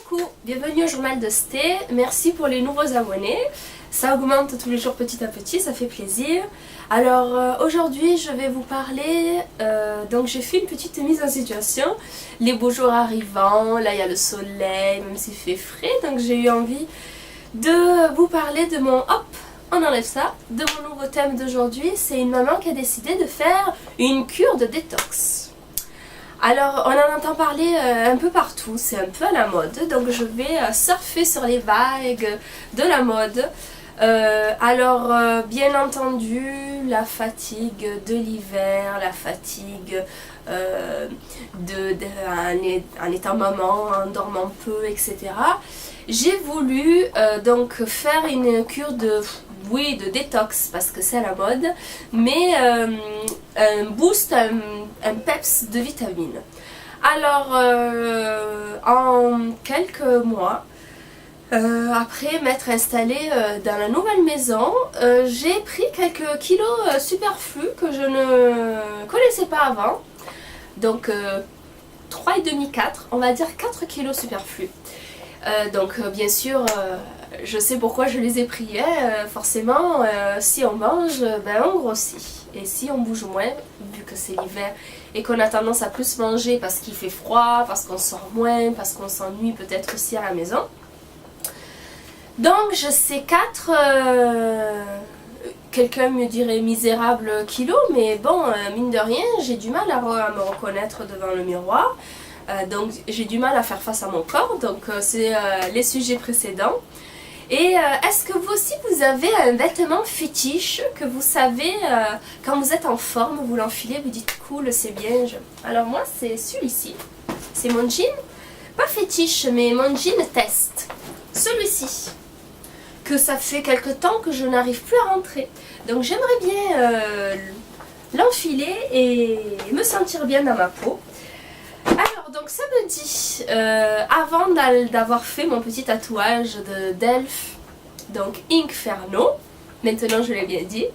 Coucou, bienvenue au journal de Sté, merci pour les nouveaux abonnés, ça augmente tous les jours petit à petit, ça fait plaisir. Alors aujourd'hui je vais vous parler, donc j'ai fait une petite mise en situation, les beaux jours arrivant, là il y a le soleil, même s'il fait frais, donc j'ai eu envie de vous parler de mon hop, on enlève ça, de mon nouveau thème d'aujourd'hui. C'est une maman qui a décidé de faire une cure de détox. Alors on en entend parler un peu partout, c'est un peu à la mode, donc je vais surfer sur les vagues de la mode. Bien entendu, la fatigue de l'hiver, la fatigue en étant maman, en dormant peu, etc. J'ai voulu donc faire une cure de détox parce que c'est à la mode, mais un boost, un peps de vitamines. Alors en quelques mois, après m'être installée dans la nouvelle maison, j'ai pris quelques kilos superflus que je ne connaissais pas avant. Donc 3,5, 4, on va dire 4 kilos superflus. Bien sûr, je sais pourquoi je les ai pris. Forcément, si on mange, on grossit. Et si on bouge moins, vu que c'est l'hiver et qu'on a tendance à plus manger parce qu'il fait froid, parce qu'on sort moins, parce qu'on s'ennuie peut-être aussi à la maison. Donc je sais 4, quelqu'un me dirait misérables kilos, mais bon, mine de rien, j'ai du mal à me reconnaître devant le miroir. Donc j'ai du mal à faire face à mon corps, donc c'est les sujets précédents. Et est-ce que vous aussi vous avez un vêtement fétiche que vous savez, quand vous êtes en forme, vous l'enfilez, vous dites cool, c'est bien. Alors moi c'est celui-ci, c'est mon jean, pas fétiche mais mon jean test, celui-ci, que ça fait quelque temps que je n'arrive plus à rentrer. Donc j'aimerais bien l'enfiler et me sentir bien dans ma peau. Alors donc samedi, avant d'avoir fait mon petit tatouage d'elfe, donc Inkferno, maintenant je l'ai bien dit,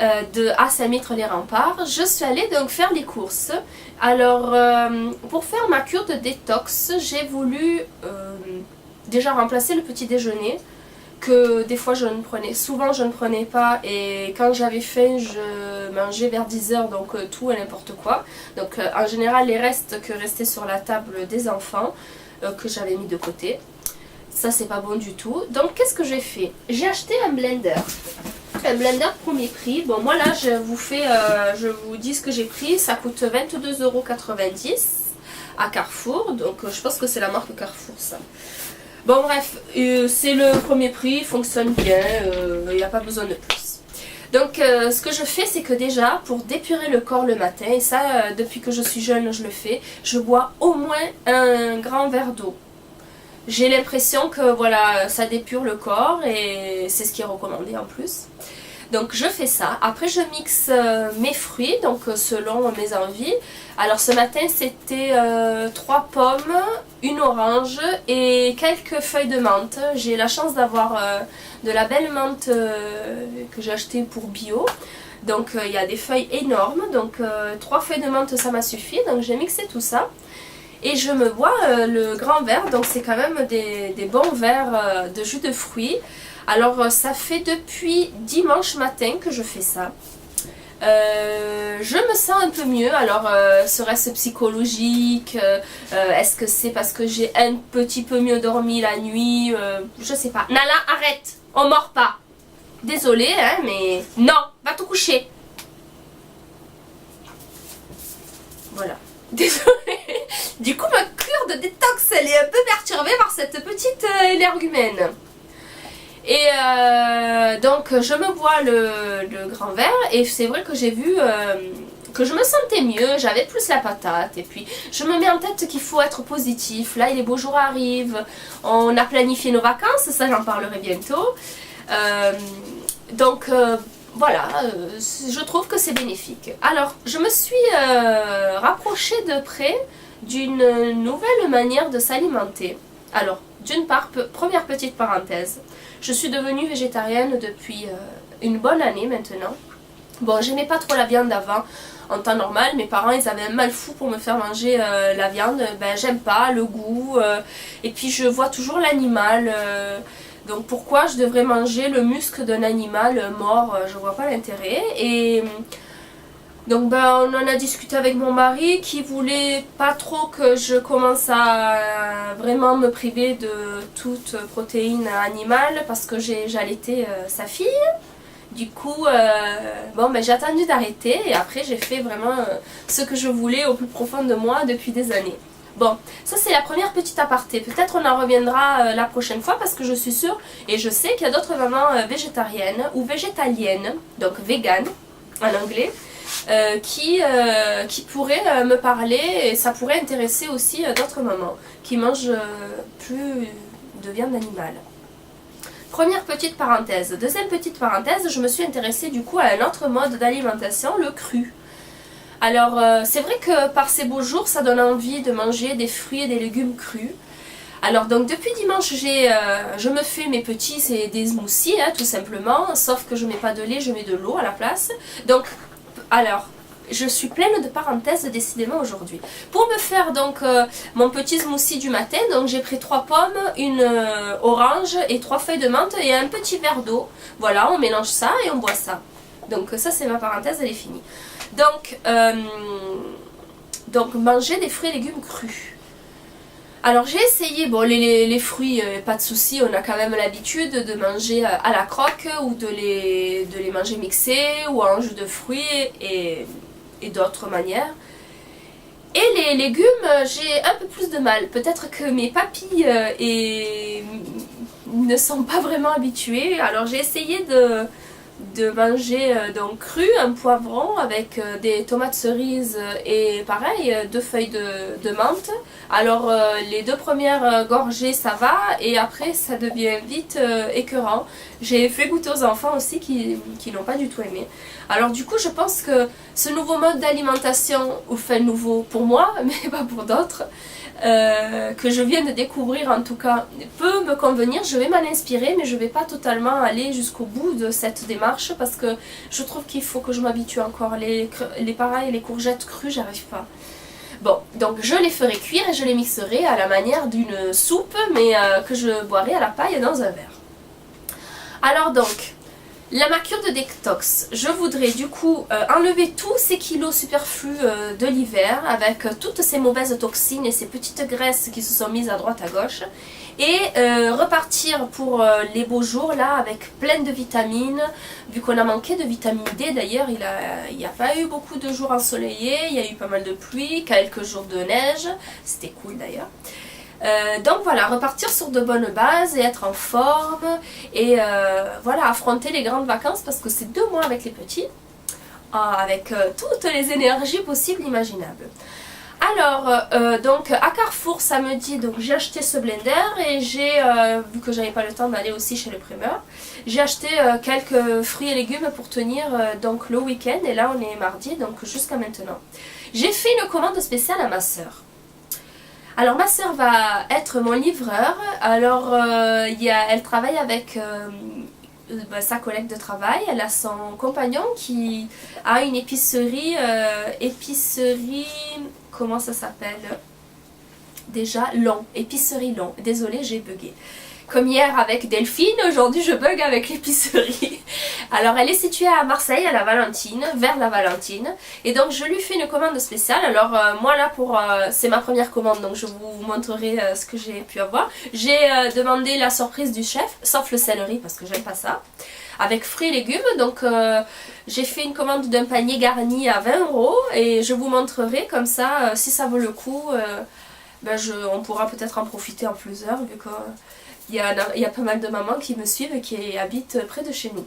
de à Saint-Mitre-les-Remparts, je suis allée donc faire les courses. Alors pour faire ma cure de détox, j'ai voulu déjà remplacer le petit déjeuner, que des fois souvent je ne prenais pas, et quand j'avais faim je mangeais vers 10 h, donc tout et n'importe quoi. Donc en général les restes que restaient sur la table des enfants, que j'avais mis de côté, ça c'est pas bon du tout. Donc qu'est-ce que j'ai fait? J'ai acheté un blender premier prix. Bon moi là je vous dis ce que j'ai pris, ça coûte 22,90 € à Carrefour, donc je pense que c'est la marque Carrefour ça. Bon bref, c'est le premier prix, fonctionne bien, il n'y a pas besoin de plus. Donc ce que je fais, c'est que déjà, pour dépurer le corps le matin, et ça depuis que je suis jeune je le fais, je bois au moins un grand verre d'eau. J'ai l'impression que voilà, ça dépure le corps et c'est ce qui est recommandé en plus. Donc je fais ça, après je mixe mes fruits, donc selon mes envies. Alors ce matin c'était 3 pommes, une orange et quelques feuilles de menthe. J'ai la chance d'avoir de la belle menthe que j'ai achetée pour bio. Donc il y a des feuilles énormes, donc 3 feuilles de menthe ça m'a suffi. Donc j'ai mixé tout ça. Et je me bois le grand verre, donc c'est quand même des bons verres de jus de fruits. Alors ça fait depuis dimanche matin que je fais ça. Je me sens un peu mieux. Alors serait-ce psychologique, est-ce que c'est parce que j'ai un petit peu mieux dormi la nuit, je sais pas. Nala, arrête, on mord pas. Désolée hein, mais non, va te coucher. Voilà, désolée. Du coup ma cure de détox elle est un peu perturbée par cette petite énergumène. Et donc je me bois le grand verre et c'est vrai que j'ai vu que je me sentais mieux, j'avais plus la patate, et puis je me mets en tête qu'il faut être positif. Là les beaux jours arrivent, on a planifié nos vacances, ça j'en parlerai bientôt. Voilà, je trouve que c'est bénéfique. Alors je me suis rapprochée de près d'une nouvelle manière de s'alimenter. Alors d'une part, première petite parenthèse, je suis devenue végétarienne depuis une bonne année maintenant. Bon, j'aimais pas trop la viande avant. En temps normal, mes parents ils avaient un mal fou pour me faire manger la viande. Ben j'aime pas le goût. Et puis je vois toujours l'animal. Donc pourquoi je devrais manger le muscle d'un animal mort? Je vois pas l'intérêt. Et donc ben, on en a discuté avec mon mari qui voulait pas trop que je commence à vraiment me priver de toute protéine animale parce que j'allaitais sa fille. Du coup, bon, ben, j'ai attendu d'arrêter et après j'ai fait vraiment ce que je voulais au plus profond de moi depuis des années. Bon, ça c'est la première petite aparté. Peut-être on en reviendra la prochaine fois parce que je suis sûre et je sais qu'il y a d'autres mamans végétariennes ou végétaliennes, donc vegan en anglais, qui pourraient me parler et ça pourrait intéresser aussi d'autres mamans qui mangent plus de viande animale. Première petite parenthèse. Deuxième petite parenthèse, je me suis intéressée du coup à un autre mode d'alimentation, le cru. Alors c'est vrai que par ces beaux jours, ça donne envie de manger des fruits et des légumes crus. Alors donc depuis dimanche, je me fais mes petits, c'est des smoothies tout simplement, sauf que je mets pas de lait, je mets de l'eau à la place. Donc, alors... je suis pleine de parenthèses décidément aujourd'hui. Pour me faire donc mon petit smoothie du matin, donc j'ai pris 3 pommes, une orange et 3 feuilles de menthe et un petit verre d'eau. Voilà, on mélange ça et on boit ça. Donc ça c'est ma parenthèse, elle est finie. Donc manger des fruits et légumes crus. Alors j'ai essayé, bon les fruits, pas de souci, on a quand même l'habitude de manger à la croque ou de les manger mixés ou en jus de fruits et d'autres manières. Et les légumes, j'ai un peu plus de mal. Peut-être que mes papilles ne sont pas vraiment habituées. Alors j'ai essayé de manger donc cru, un poivron avec des tomates cerises et pareil, 2 feuilles de menthe. Alors les 2 premières gorgées ça va et après ça devient vite écœurant. J'ai fait goûter aux enfants aussi qui n'ont pas du tout aimé. Alors du coup je pense que ce nouveau mode d'alimentation, enfin nouveau pour moi mais pas pour d'autres, que je viens de découvrir en tout cas, peut me convenir. Je vais m'en inspirer mais je vais pas totalement aller jusqu'au bout de cette démarche parce que je trouve qu'il faut que je m'habitue encore. Les pareils, les courgettes crues, j'arrive pas. Bon, donc je les ferai cuire et je les mixerai à la manière d'une soupe mais que je boirai à la paille dans un verre. Alors donc, ma cure de détox, je voudrais du coup enlever tous ces kilos superflus de l'hiver avec toutes ces mauvaises toxines et ces petites graisses qui se sont mises à droite à gauche et repartir pour les beaux jours là avec plein de vitamines, vu qu'on a manqué de vitamine D d'ailleurs, il n'y a pas eu beaucoup de jours ensoleillés, il y a eu pas mal de pluie, quelques jours de neige, c'était cool d'ailleurs. Donc voilà, repartir sur de bonnes bases et être en forme et voilà, affronter les grandes vacances parce que c'est 2 mois avec les petits, avec toutes les énergies possibles imaginables. Alors, donc à Carrefour samedi, donc j'ai acheté ce blender et j'ai, vu que j'avais pas le temps d'aller aussi chez le primeur, j'ai acheté quelques fruits et légumes pour tenir donc le week-end et là on est mardi donc jusqu'à maintenant. J'ai fait une commande spéciale à ma soeur. Alors ma soeur va être mon livreur, alors elle travaille avec sa collègue de travail, elle a son compagnon qui a une épicerie, comment ça s'appelle déjà? Long, épicerie Long, désolée j'ai bugué. Comme hier avec Delphine, aujourd'hui je bug avec l'épicerie. Alors elle est située à Marseille, à la Valentine, vers la Valentine. Et donc je lui fais une commande spéciale. Alors moi là c'est ma première commande, donc je vous montrerai ce que j'ai pu avoir. J'ai demandé la surprise du chef, sauf le céleri parce que j'aime pas ça. Avec fruits et légumes, donc j'ai fait une commande d'un panier garni à 20 € et je vous montrerai comme ça, si ça vaut le coup, on pourra peut-être en profiter en plusieurs vu que... Il y a pas mal de mamans qui me suivent et qui habitent près de chez nous.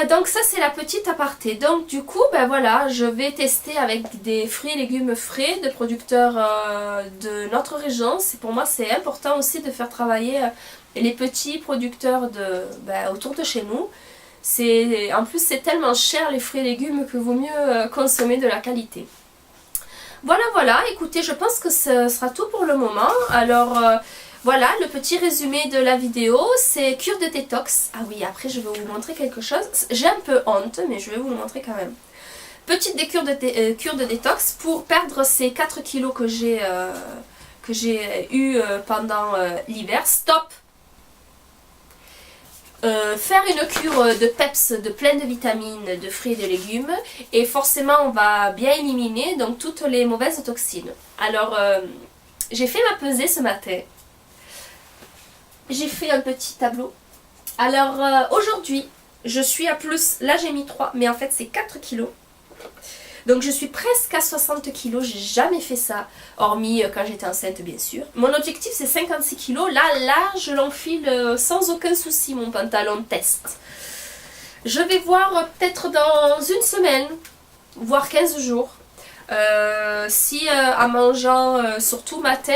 Donc ça c'est la petite aparté. Donc du coup voilà, je vais tester avec des fruits et légumes frais de producteurs de notre région. Pour moi c'est important aussi de faire travailler les petits producteurs autour de chez nous. En plus c'est tellement cher les fruits et légumes que vaut mieux consommer de la qualité. Voilà, écoutez, je pense que ce sera tout pour le moment. Alors, Voilà le petit résumé de la vidéo, c'est cure de détox. Ah oui, après je vais vous montrer quelque chose. J'ai un peu honte, mais je vais vous le montrer quand même. Petite cure de détox pour perdre ces 4 kilos que j'ai eu pendant l'hiver. Stop! Faire une cure de peps, de plein de vitamines, de fruits et de légumes, et forcément on va bien éliminer donc toutes les mauvaises toxines. Alors j'ai fait ma pesée ce matin. J'ai fait un petit tableau. Alors aujourd'hui je suis à plus, là j'ai mis 3, mais en fait c'est 4 kilos. Donc je suis presque à 60 kilos, j'ai jamais fait ça, hormis quand j'étais enceinte bien sûr. Mon objectif c'est 56 kilos, là je l'enfile sans aucun souci mon pantalon test. Je vais voir peut-être dans une semaine, voire 15 jours, si en mangeant surtout matin,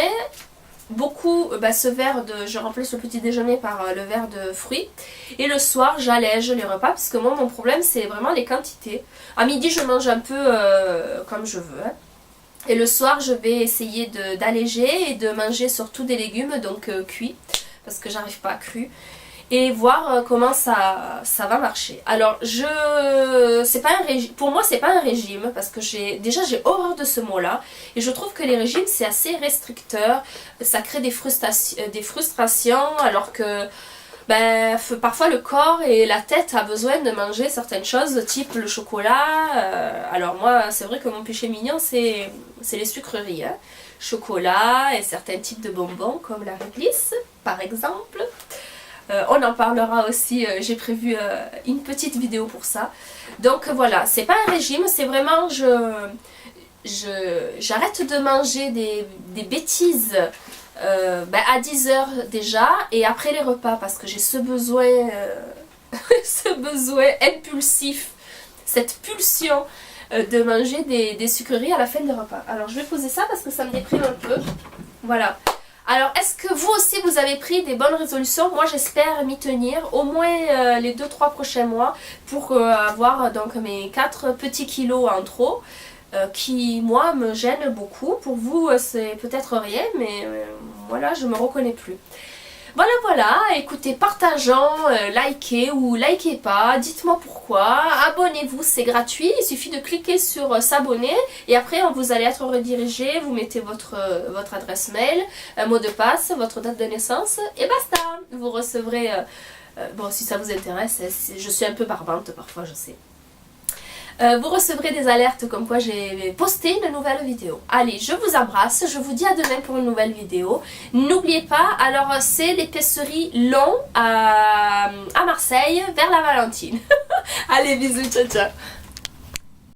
beaucoup, ce verre de, je remplace le petit déjeuner par le verre de fruits et le soir j'allège les repas parce que moi mon problème c'est vraiment les quantités. À midi je mange un peu comme je veux hein. Et le soir je vais essayer d'alléger et de manger surtout des légumes donc cuits parce que j'arrive pas à cru et voir comment ça va marcher. Alors c'est pas un régime, pour moi c'est pas un régime parce que j'ai horreur de ce mot là et je trouve que les régimes c'est assez restricteur, ça crée des frustrations alors que parfois le corps et la tête a besoin de manger certaines choses type le chocolat. Alors moi c'est vrai que mon péché mignon c'est les sucreries hein. Chocolat et certains types de bonbons comme la réglisse par exemple. On en parlera aussi, j'ai prévu une petite vidéo pour ça. Donc voilà, c'est pas un régime, c'est vraiment j'arrête de manger des bêtises à 10 heures déjà et après les repas parce que j'ai ce besoin, ce besoin impulsif, cette pulsion de manger des sucreries à la fin des repas. Alors je vais poser ça parce que ça me déprime un peu. Voilà. Alors, est-ce que vous aussi vous avez pris des bonnes résolutions? Moi j'espère m'y tenir au moins les 2-3 prochains mois pour avoir donc mes 4 petits kilos en trop qui moi me gênent beaucoup. Pour vous c'est peut-être rien mais voilà je me reconnais plus. Voilà, écoutez, partageons, likez ou likez pas, dites-moi pourquoi, abonnez-vous, c'est gratuit, il suffit de cliquer sur s'abonner et après vous allez être redirigé, vous mettez votre adresse mail, un mot de passe, votre date de naissance et basta. Vous recevrez, bon si ça vous intéresse, je suis un peu barbante parfois je sais. Vous recevrez des alertes comme quoi j'ai posté une nouvelle vidéo. Allez, je vous embrasse, je vous dis à demain pour une nouvelle vidéo. N'oubliez pas, alors c'est l'épicerie Long à Marseille vers la Valentine. Allez, bisous, ciao ciao.